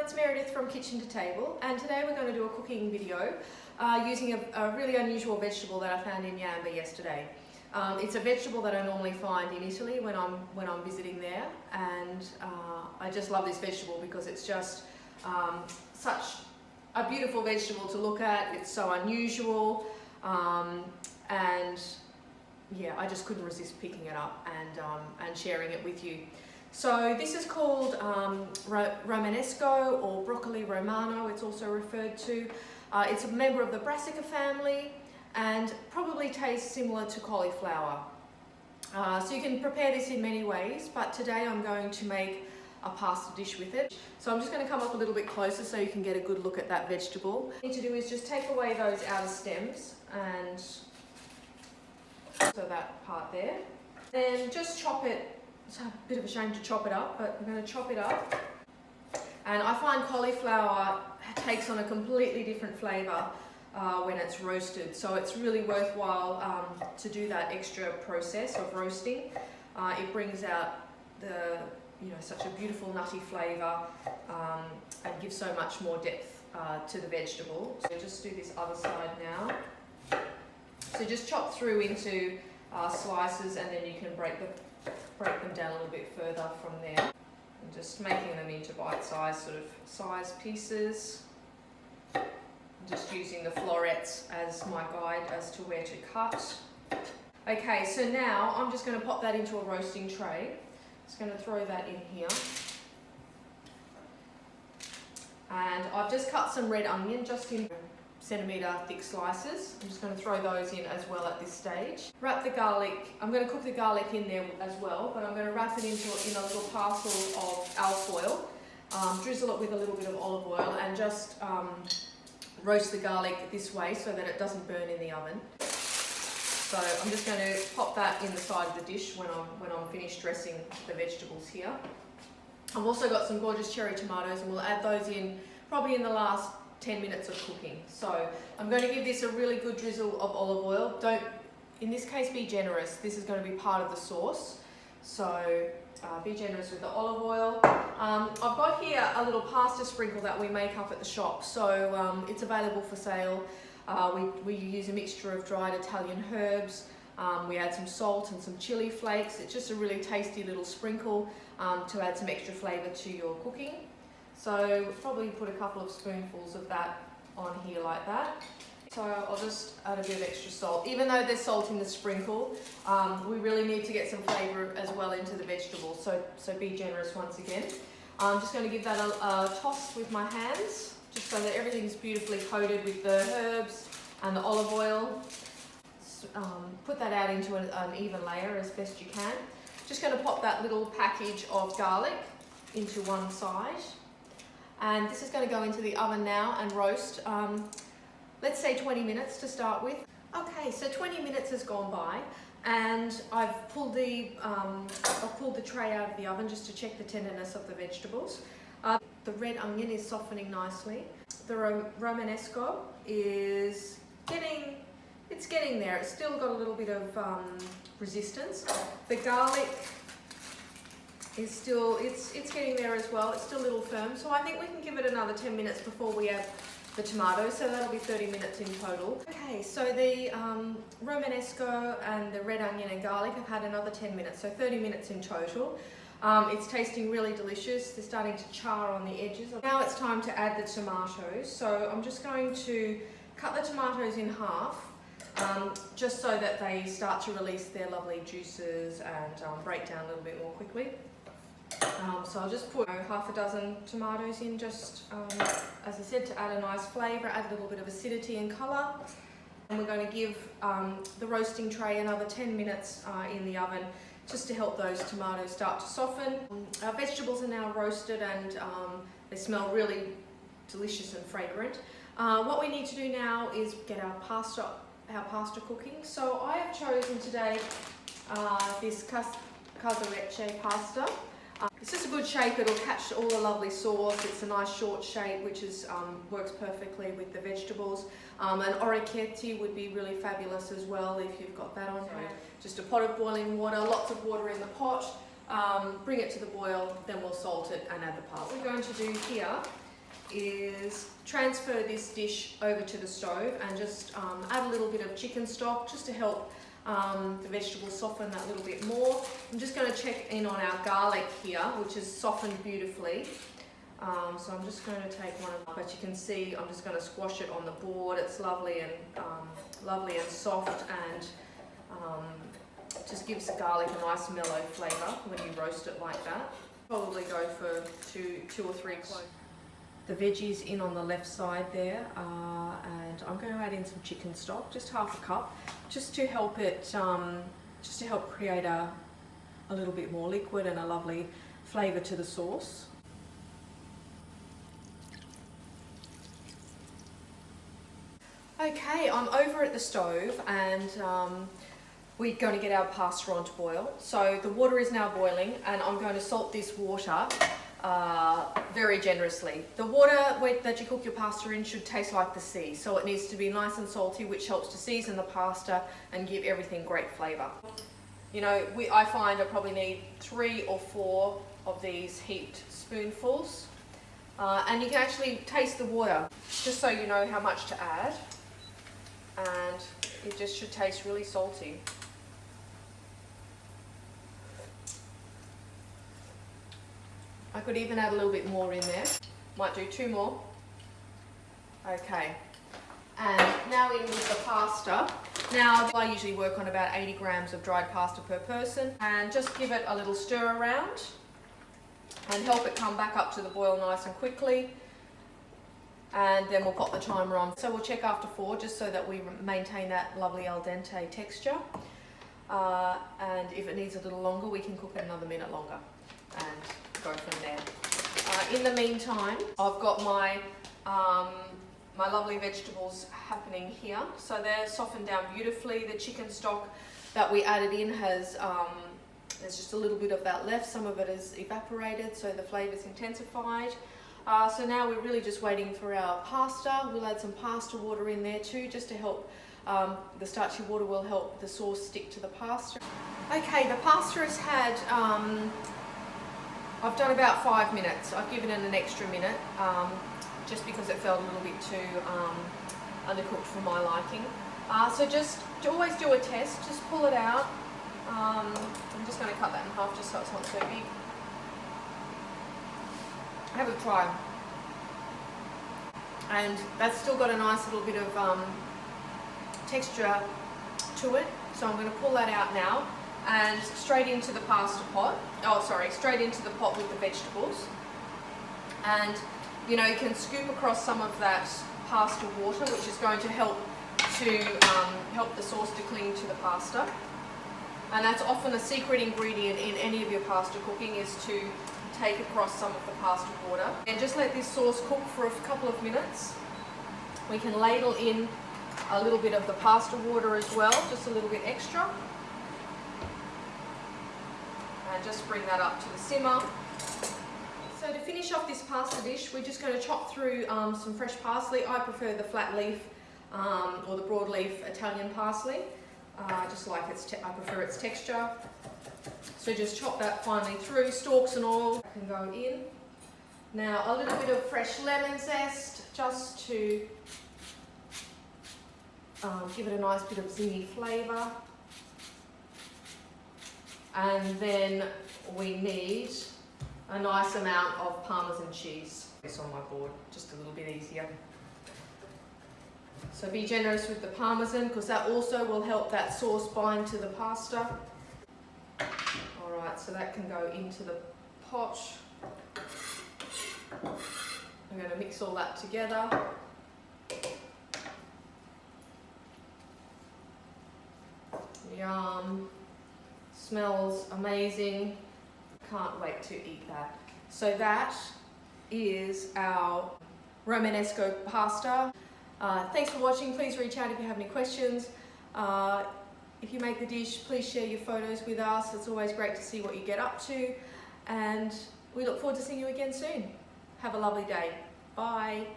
it's Meredith from Kitchen to Table, and today we're going to do a cooking video using a really unusual vegetable that I found in Yamba yesterday. It's a vegetable that I normally find in Italy when I'm visiting there, and I just love this vegetable because it's just such a beautiful vegetable to look at. It's so unusual, and yeah, I just couldn't resist picking it up and sharing it with you. So this is called romanesco, or broccoli romano, it's also referred to. It's a member of the brassica family and probably tastes similar to cauliflower. So you can prepare this in many ways, but today I'm going to make a pasta dish with it. So I'm just going to come up a little bit closer so you can get a good look at that vegetable. What you need to do is just take away those outer stems, and so that part there. Then just chop it. It's a bit of a shame to chop it up, but I'm going to chop it up. And I find cauliflower takes on a completely different flavour when it's roasted, so it's really worthwhile to do that extra process of roasting. It brings out such a beautiful nutty flavour and gives so much more depth to the vegetable. So just do this other side now. So just chop through into slices, and then you can break them down a little bit further from there. And just making them into bite-sized size pieces. Just using the florets as my guide as to where to cut. Okay, so now I'm just going to pop that into a roasting tray. Just going to throw that in here. And I've just cut some red onion just in centimetre thick slices. I'm just going to throw those in as well at this stage. Wrap the garlic. I'm going to cook the garlic in there as well, but I'm going to wrap it in a little parcel of alfoil. Drizzle it with a little bit of olive oil and just roast the garlic this way so that it doesn't burn in the oven. So I'm just going to pop that in the side of the dish when I'm finished dressing the vegetables here. I've also got some gorgeous cherry tomatoes, and we'll add those in probably in the last 10 minutes of cooking. So I'm going to give this a really good drizzle of olive oil. Don't, in this case, be generous. This is going to be part of the sauce. So be generous with the olive oil. I've got here a little pasta sprinkle that we make up at the shop. So it's available for sale. We use a mixture of dried Italian herbs. We add some salt and some chili flakes. It's just a really tasty little sprinkle to add some extra flavour to your cooking. So probably put a couple of spoonfuls of that on here like that. So I'll just add a bit of extra salt. Even though there's salt in the sprinkle, we really need to get some flavour as well into the vegetables. So be generous once again. I'm just going to give that a toss with my hands, just so that everything's beautifully coated with the herbs and the olive oil. Put that out into an even layer as best you can. Just going to pop that little package of garlic into one side. And this is going to go into the oven now and roast, let's say 20 minutes to start with. Okay, so 20 minutes has gone by, and I've pulled the tray out of the oven just to check the tenderness of the vegetables. The red onion is softening nicely. The romanesco is getting there. It's still got a little bit of resistance. The garlic is still, it's getting there as well. It's still a little firm, so I think we can give it another 10 minutes before we add the tomatoes, so that'll be 30 minutes in total. Okay, so the romanesco and the red onion and garlic have had another 10 minutes, so 30 minutes in total. It's tasting really delicious. They're starting to char on the edges. Now it's time to add the tomatoes. So I'm just going to cut the tomatoes in half, just so that they start to release their lovely juices and break down a little bit more quickly. So I'll just put half a dozen tomatoes in, just as I said, to add a nice flavour, add a little bit of acidity and colour. And we're going to give the roasting tray another 10 minutes in the oven, just to help those tomatoes start to soften. Our vegetables are now roasted, and they smell really delicious and fragrant. What we need to do now is get our pasta cooking. So I have chosen today this casarecce pasta. It's just a good shape. It'll catch all the lovely sauce. It's a nice short shape, which works perfectly with the vegetables. And orecchietti would be really fabulous as well if you've got that on hand. Just a pot of boiling water, lots of water in the pot. Bring it to the boil, then we'll salt it and add the pasta. What we're going to do here is transfer this dish over to the stove and just add a little bit of chicken stock just to help the vegetables soften that little bit more. I'm just going to check in on our garlic here, which is softened beautifully. So I'm just going to take one of, but you can see I'm just going to squash it on the board. It's lovely and soft, and just gives the garlic a nice mellow flavour when you roast it like that. Probably go for two or three cloves. The veggies in on the left side there, and I'm going to add in some chicken stock, just half a cup, just to help it, just to help create a little bit more liquid and a lovely flavour to the sauce. Okay, I'm over at the stove, and we're going to get our pasta on to boil. So the water is now boiling, and I'm going to salt this water very generously. The water that you cook your pasta in should taste like the sea, so it needs to be nice and salty, which helps to season the pasta and give everything great flavour. You know, I find I probably need 3 or 4 of these heaped spoonfuls, and you can actually taste the water just so you know how much to add, and it just should taste really salty. I could even add a little bit more in there. Might do 2 more. Okay. And now in with the pasta. Now I usually work on about 80 grams of dried pasta per person, and just give it a little stir around and help it come back up to the boil nice and quickly. And then we'll pop the timer on. So we'll check after 4 just so that we maintain that lovely al dente texture. And if it needs a little longer, we can cook it another minute longer and go from there. In the meantime, I've got my my lovely vegetables happening here. So they're softened down beautifully. The chicken stock that we added in has, there's just a little bit of that left. Some of it is evaporated, so the flavour's intensified. So now we're really just waiting for our pasta. We'll add some pasta water in there too, just to help, the starchy water will help the sauce stick to the pasta. Okay, the pasta has had, I've done about 5 minutes. I've given it an extra minute, just because it felt a little bit too undercooked for my liking. So just always do a test, just pull it out. I'm just going to cut that in half just so it's not so big. Have a try. And that's still got a nice little bit of texture to it. So I'm going to pull that out now and straight into the pasta pot. Straight into the pot with the vegetables. And you know, you can scoop across some of that pasta water, which is going to help the sauce to cling to the pasta. And that's often a secret ingredient in any of your pasta cooking, is to take across some of the pasta water. And just let this sauce cook for a couple of minutes. We can ladle in a little bit of the pasta water as well, just a little bit extra. And just bring that up to the simmer. So to finish off this pasta dish, we're just going to chop through some fresh parsley. I prefer the flat leaf or the broadleaf Italian parsley. Just like I prefer its texture. So just chop that finely through, stalks and all can go in. Now a little bit of fresh lemon zest, just to give it a nice bit of zingy flavour. And then we need a nice amount of Parmesan cheese. This on my board, just a little bit easier. So be generous with the Parmesan, because that also will help that sauce bind to the pasta. Alright, so that can go into the pot. I'm going to mix all that together. Yum. Smells amazing. Can't wait to eat that. So that is our romanesco pasta. Thanks for watching. Please reach out if you have any questions. If you make the dish, please share your photos with us. It's always great to see what you get up to. And we look forward to seeing you again soon. Have a lovely day. Bye.